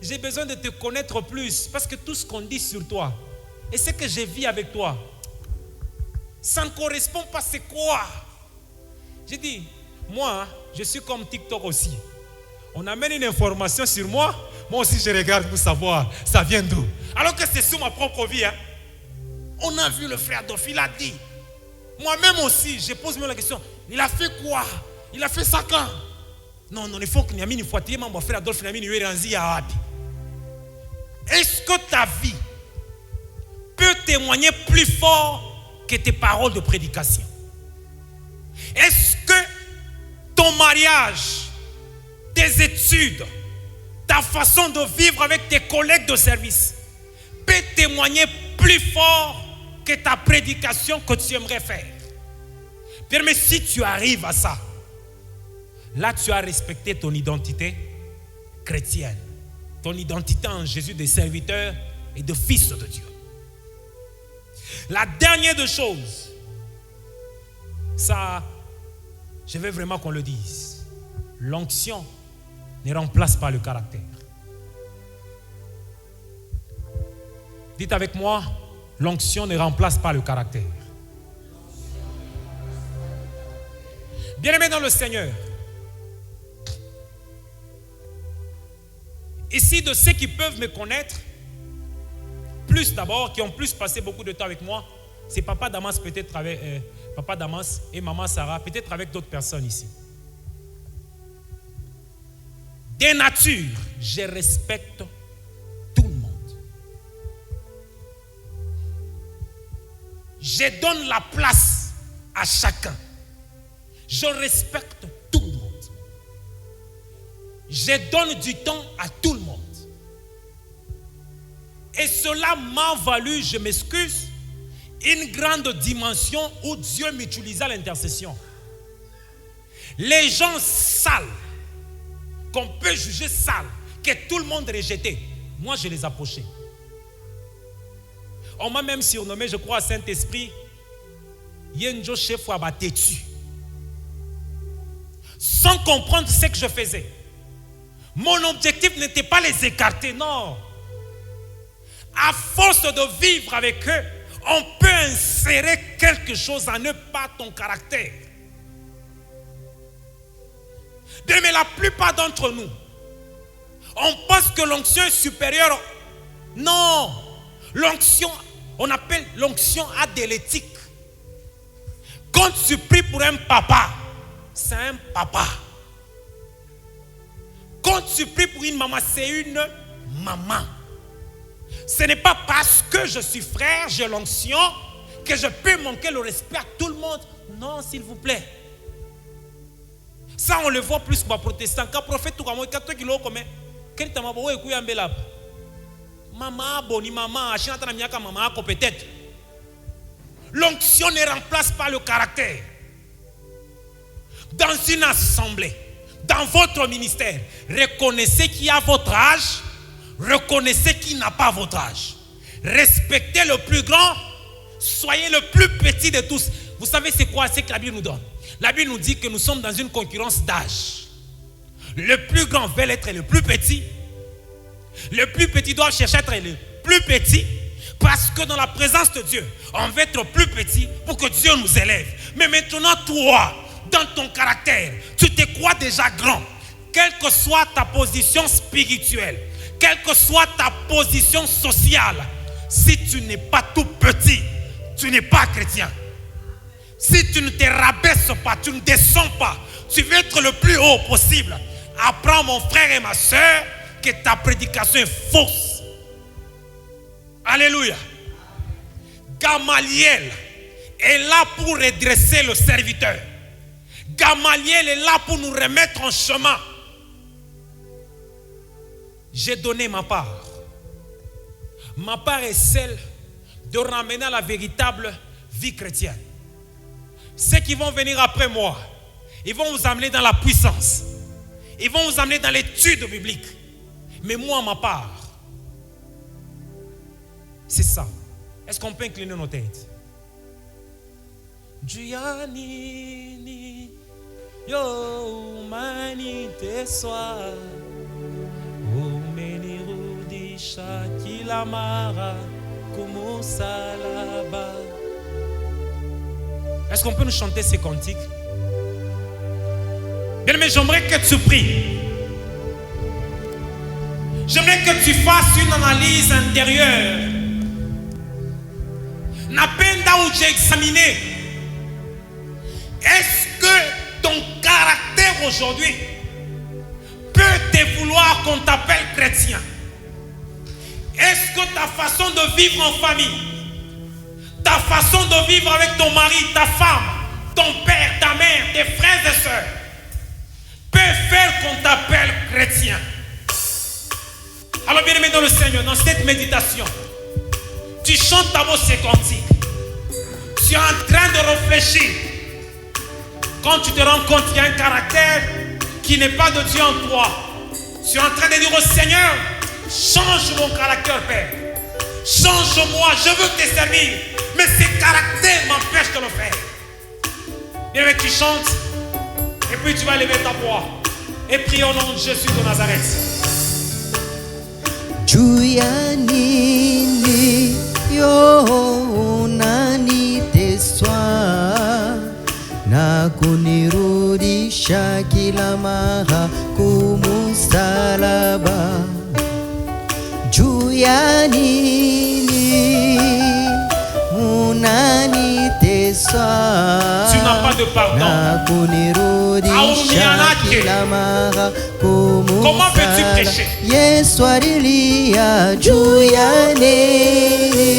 j'ai besoin de te connaître plus parce que tout ce qu'on dit sur toi et ce que je vis avec toi, ça ne correspond pas. C'est quoi? J'ai dit, moi, je suis comme TikTok aussi. On amène une information sur moi, moi aussi je regarde pour savoir ça vient d'où. Alors que c'est sur ma propre vie. Hein. On a vu le frère Adolphe, il a dit. Moi-même aussi, je pose la question, il a fait quoi? Il a fait ça quand? Non, il faut que Niamini fois mon frère Adolphe Niamini Yueranzi à est-ce que ta vie peut témoigner plus fort que tes paroles de prédication? Est-ce que ton mariage, tes études, ta façon de vivre avec tes collègues de service peut témoigner plus fort que ta prédication que tu aimerais faire? Bien, mais si tu arrives à ça, là tu as respecté ton identité chrétienne, ton identité en Jésus de serviteur et de fils de Dieu. La dernière des choses, ça, je veux vraiment qu'on le dise. L'onction ne remplace pas le caractère. Dites avec moi, l'onction ne remplace pas le caractère. Bien-aimés dans le Seigneur, ici de ceux qui peuvent me connaître, plus d'abord, qui ont plus passé beaucoup de temps avec moi, c'est Papa Damas peut-être avec Papa Damas et Maman Sarah, peut-être avec d'autres personnes ici. De nature, je respecte tout le monde. Je donne la place à chacun. Je respecte tout le monde. Je donne du temps à tout le monde. Et cela m'a valu, je m'excuse, une grande dimension où Dieu m'utilisa l'intercession. Les gens sales, qu'on peut juger sales, que tout le monde rejetait, moi je les approchais. On m'a même surnommé, je crois, à Saint-Esprit, Yenjo chef Wabatetu. Sans comprendre ce que je faisais. Mon objectif n'était pas les écarter, non. À force de vivre avec eux, on peut insérer quelque chose en eux par ton caractère. Mais la plupart d'entre nous, on pense que l'onction est supérieure. Non. L'onction, on appelle l'onction adélétique. Quand tu pries pour un papa, c'est un papa. Quand tu pries pour une maman, c'est une maman. Ce n'est pas parce que je suis frère, j'ai l'onction, que je peux manquer le respect à tout le monde. Non, s'il vous plaît. Ça, on le voit plus que les protestants. Quand le prophète, maman, boni maman, peut-être. L'onction ne remplace pas le caractère. Dans une assemblée, dans votre ministère, reconnaissez qui a votre âge, reconnaissez qui n'a pas votre âge. Respectez le plus grand, soyez le plus petit de tous. Vous savez c'est quoi? C'est que la Bible nous donne. La Bible nous dit que nous sommes dans une concurrence d'âge. Le plus grand veut être le plus petit. Le plus petit doit chercher à être le plus petit. Parce que dans la présence de Dieu, on veut être plus petit pour que Dieu nous élève. Mais maintenant, toi, dans ton caractère, tu te crois déjà grand. Quelle que soit ta position spirituelle, quelle que soit ta position sociale, si tu n'es pas tout petit, tu n'es pas chrétien. Si tu ne te rabaisses pas, tu ne descends pas, tu veux être le plus haut possible. Apprends, mon frère et ma soeur, que ta prédication est fausse. Alléluia. Gamaliel est là pour redresser le serviteur. Gamaliel est là pour nous remettre en chemin. J'ai donné ma part. Ma part est celle de ramener à la véritable vie chrétienne. Ceux qui vont venir après moi, ils vont vous amener dans la puissance. Ils vont vous amener dans l'étude biblique. Mais moi, ma part, c'est ça. Est-ce qu'on peut incliner nos têtes? Gianni, yo humanité soit, o meniru Shakila Mara, como salaba. Est-ce qu'on peut nous chanter ces cantiques? Bien, mais j'aimerais que tu pries. J'aimerais que tu fasses une analyse intérieure. Napenda où j'ai examiné. Est-ce que ton caractère aujourd'hui peut te vouloir qu'on t'appelle chrétien? Est-ce que ta façon de vivre en famille, ta façon de vivre avec ton mari, ta femme, ton père, ta mère, tes frères et sœurs peut faire qu'on t'appelle chrétien? Alors bien aimé dans le Seigneur, dans cette méditation, tu chantes d'abord ces cantiques. Tu es en train de réfléchir. Quand tu te rends compte qu'il y a un caractère qui n'est pas de Dieu en toi, tu es en train de dire au Seigneur, change mon caractère, Père. Change-moi, je veux te servir. Mais ces caractères m'empêchent de le faire. Bien aimé, tu chantes. Et puis tu vas lever ta voix. Et prie au nom de Jésus de Nazareth. Juyani yo nani teswa na kunirudisha kila mara kumusalaba. Juyani munani teswa tu n'as pas de pardon. Na kunirudisha kila mara kumusalaba. Comment peux-tu prêcher? Yesu alilia juu ya nini?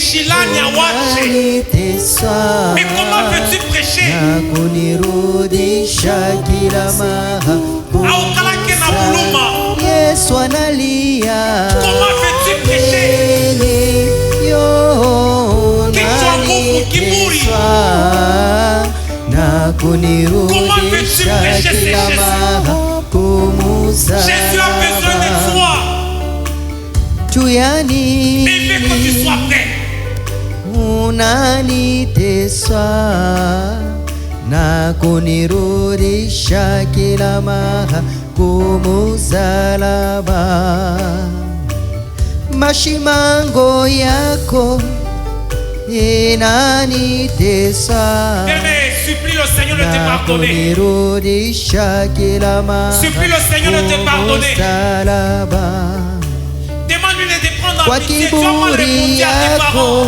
Kishilani awache. Unaniteswa Mais comment veux-tu prêcher? na kunirudisha kila mara Aukalake na buluma. Yesu analia. Comment veux-tu prêcher? Kichwa nguvu, kiburi. Na kunirudisha kila mara Jésus a besoin de toi. juu ya Il veut que tu nini sois prêt. unaniteswa na kunirudisha kila mara kumusalaba mashimango yako inanitesa Aimé, supplie le Seigneur de te na pardonner. kunirudisha kila mara Supplie le Seigneur de te pardonner. kumusalaba Demande-lui de te prendre en kwa pitié. Tu as mal kiburi répondu à tes yako parents.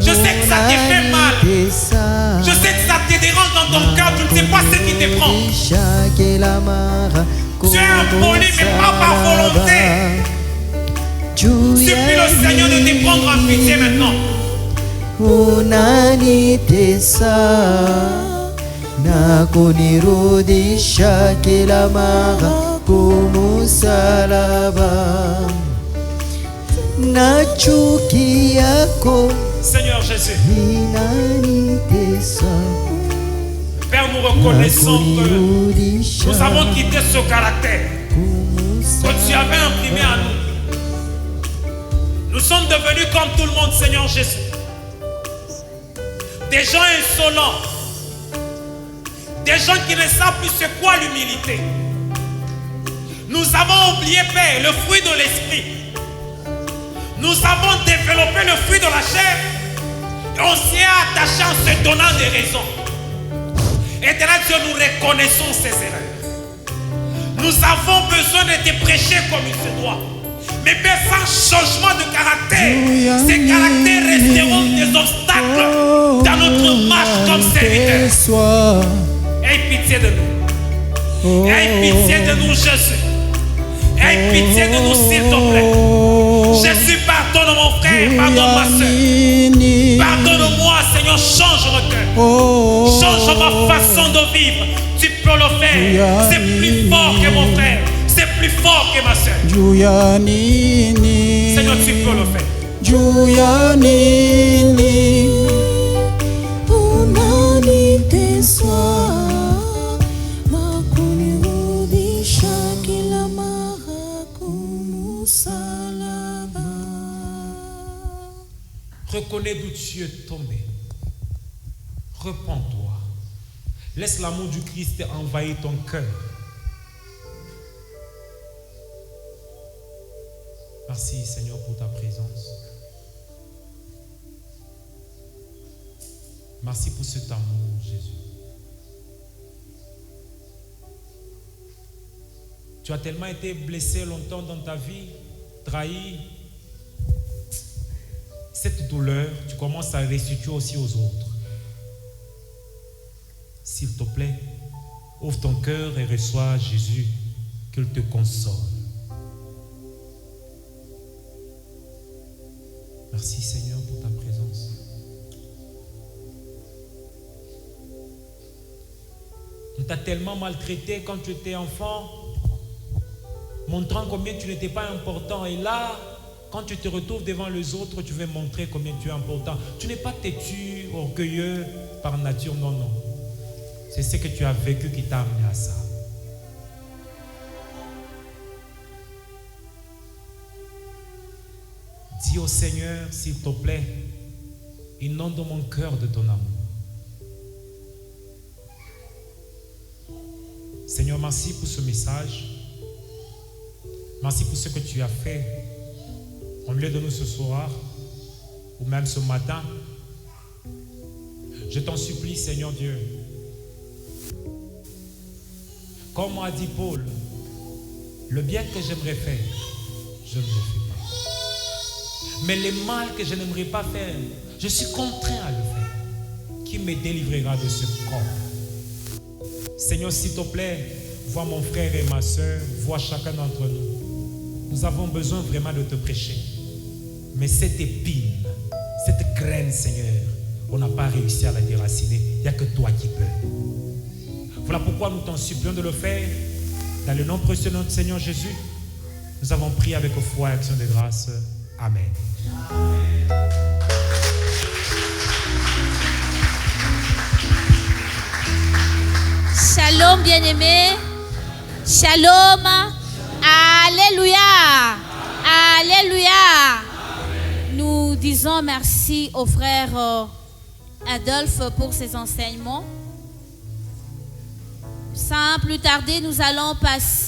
Je sais que ça te fait mal. unanitesa Je sais que ça te dérange dans ton cœur. Tu ne sais pas ce qui te prend. Tu es impoli, mais pas par volonté. Supplie le Seigneur de te prendre en pitié maintenant. unanitesa na kunirudisha kila mara kumusalaba na chuki yako Seigneur Jésus, inanitesa Père, nous reconnaissons que nous avons quitté ce caractère que tu avais imprimé à nous. Nous sommes devenus comme tout le monde, Seigneur Jésus. Des gens insolents. Des gens qui ne savent plus c'est quoi l'humilité. Nous avons oublié, Père, le fruit de l'esprit. Nous avons développé le fruit de la chair. Et on s'y est attaché en se donnant des raisons. Éternel Dieu, nous reconnaissons ces erreurs. Nous avons besoin de te prêcher comme il se doit. Mais Père, sans changement de caractère, ces caractères resteront des obstacles dans notre marche comme serviteurs. Aie pitié de nous. Aie pitié de nous, Jésus. Aie pitié de nous, s'il te plaît. Jésus, pardonne mon frère, pardonne ma soeur. Pardonne-moi, Seigneur, change mon cœur. Change ma façon de vivre. Tu peux le faire. C'est plus fort que mon frère. C'est plus fort que ma soeur. Seigneur, tu peux le faire. Reconnais d'où tu es tombé. Repends-toi. Laisse l'amour du Christ envahir ton cœur. Merci Seigneur pour ta présence. Merci pour cet amour, Jésus. Tu as tellement été blessé longtemps dans ta vie, trahi. Cette douleur, tu commences à restituer aussi aux autres. S'il te plaît, ouvre ton cœur et reçois Jésus, qu'il te console. Merci Seigneur pour ta présence. On t'a tellement maltraité quand tu étais enfant, montrant combien tu n'étais pas important. Et là, quand tu te retrouves devant les autres, tu veux montrer combien tu es important. Tu n'es pas têtu, orgueilleux par nature, non, non. C'est ce que tu as vécu qui t'a amené à ça. Dis au Seigneur, s'il te plaît, inonde mon cœur de ton amour. Seigneur, merci pour ce message. Merci pour ce que tu as fait au milieu de nous ce soir ou même ce matin. Je t'en supplie, Seigneur Dieu. Comme a dit Paul, le bien que j'aimerais faire, je ne le fais pas. Mais le mal que je n'aimerais pas faire, je suis contraint à le faire. Qui me délivrera de ce corps? Seigneur, s'il te plaît, vois mon frère et ma soeur, vois chacun d'entre nous. Nous avons besoin vraiment de te prêcher. Mais cette épine Cette graine, Seigneur, on n'a pas réussi à la déraciner. Il n'y a que toi qui peux. Voilà pourquoi nous t'en supplions de le faire. Dans le nom précieux de notre Seigneur Jésus, nous avons prié avec foi et action de grâce. Amen. Shalom, bien-aimés. Shalom. Alléluia. Alléluia. Nous disons merci au frère Adolphe pour ses enseignements. Sans plus tarder, nous allons passer